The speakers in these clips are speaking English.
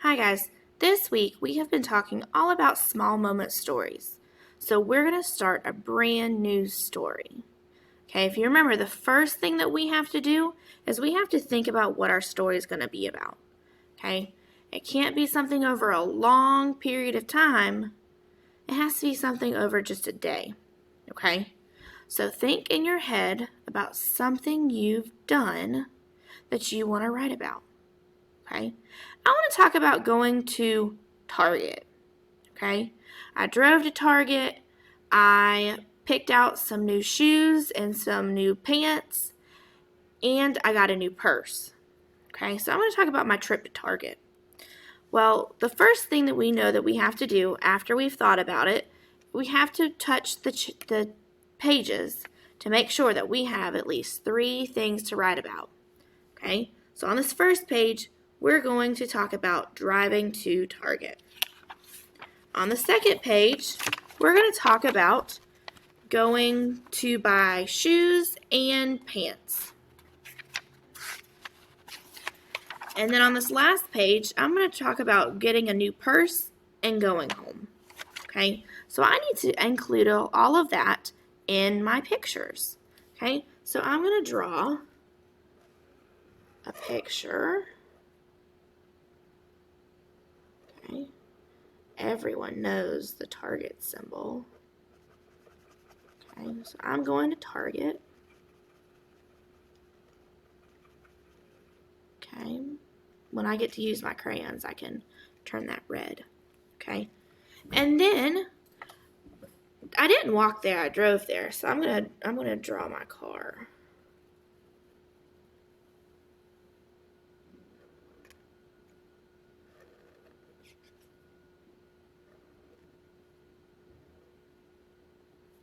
Hi guys, this week we have been talking all about small moment stories. So we're going to start a brand new story. Okay, if you remember, the first thing that we have to do is we have to think about what our story is going to be about. Okay, it can't be something over a long period of time. It has to be something over just a day. Okay, so think in your head about something you've done that you want to write about. Okay, I want to talk about going to Target. Okay, I drove to Target. I picked out some new shoes and some new pants, and I got a new purse. Okay, so I'm going to talk about my trip to Target. Well, the first thing that we know that we have to do after we've thought about it, we have to touch the pages to make sure that we have at least 3 things to write about. Okay, so on this first page, we're going to talk about driving to Target. On the second page, we're going to talk about going to buy shoes and pants. And then on this last page, I'm going to talk about getting a new purse and going home. Okay, so I need to include all of that in my pictures. Okay, so I'm going to draw a picture. Okay, everyone knows the Target symbol. Okay, so I'm going to Target. Okay, when I get to use my crayons, I can turn that red. Okay, and then I didn't walk there, I drove there, so I'm gonna draw my car.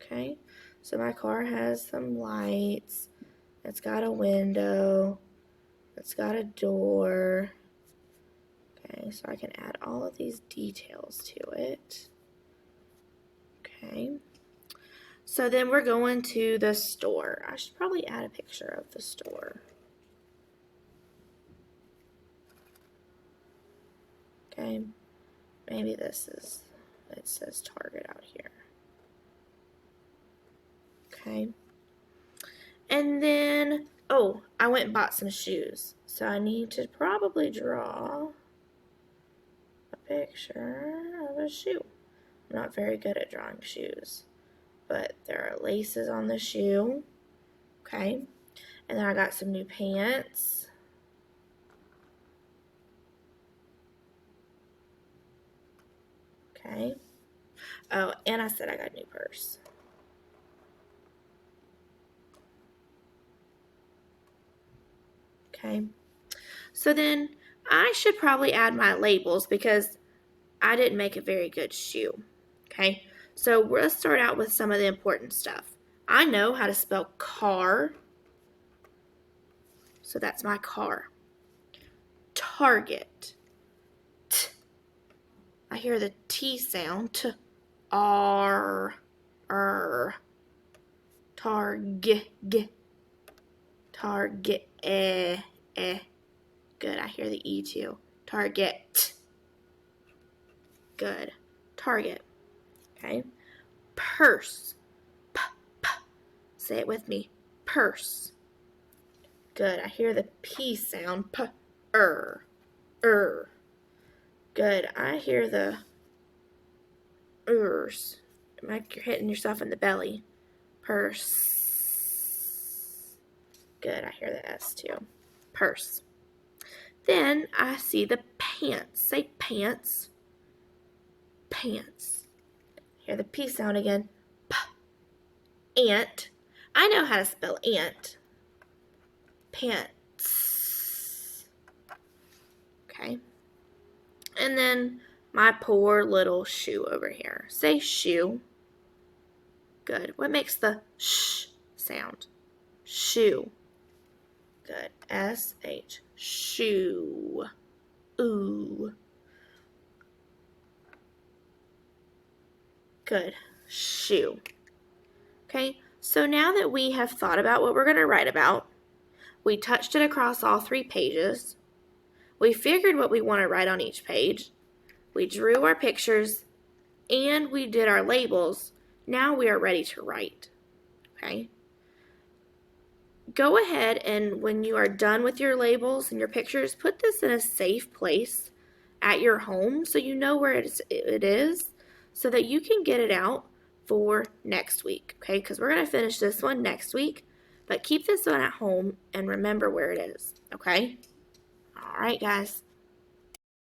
Okay, so my car has some lights, it's got a window, it's got a door. Okay, so I can add all of these details to it. Okay, so then we're going to the store. I should probably add a picture of the store. Okay, maybe this is, it says Target out here. Okay, and then, oh, I went and bought some shoes. So I need to probably draw a picture of a shoe. I'm not very good at drawing shoes, but there are laces on the shoe. Okay, and then I got some new pants. Okay, oh, and I said I got a new purse. Okay, so then I should probably add my labels because I didn't make a very good shoe. Okay, so let's start out with some of the important stuff. I know how to spell car, so that's my car. Target. T. I hear the T sound. T. R. R. Target. G. Target. Eh. Eh. Good. I hear the E too. Target. Good. Target. Okay. Purse. P. P. Say it with me. Purse. Good. I hear the P sound. P. Good. I hear the ers. Like you're hitting yourself in the belly. Purse. Good. I hear the S too. Purse. Then I see the pants. Say pants. Pants. Hear the P sound again. P. Ant. I know how to spell ant. Pants. Okay. And then my poor little shoe over here. Say shoe. Good. What makes the sh sound? Shoe. Good. S-H. Shoe. Ooh. Good. Shoe. Okay, so now that we have thought about what we're going to write about, we touched it across all 3 pages. We figured what we want to write on each page. We drew our pictures and we did our labels. Now we are ready to write. Okay? Go ahead and when you are done with your labels and your pictures, put this in a safe place at your home so you know where it is so that you can get it out for next week, okay? Because we're going to finish this one next week, but keep this one at home and remember where it is, okay? All right, guys.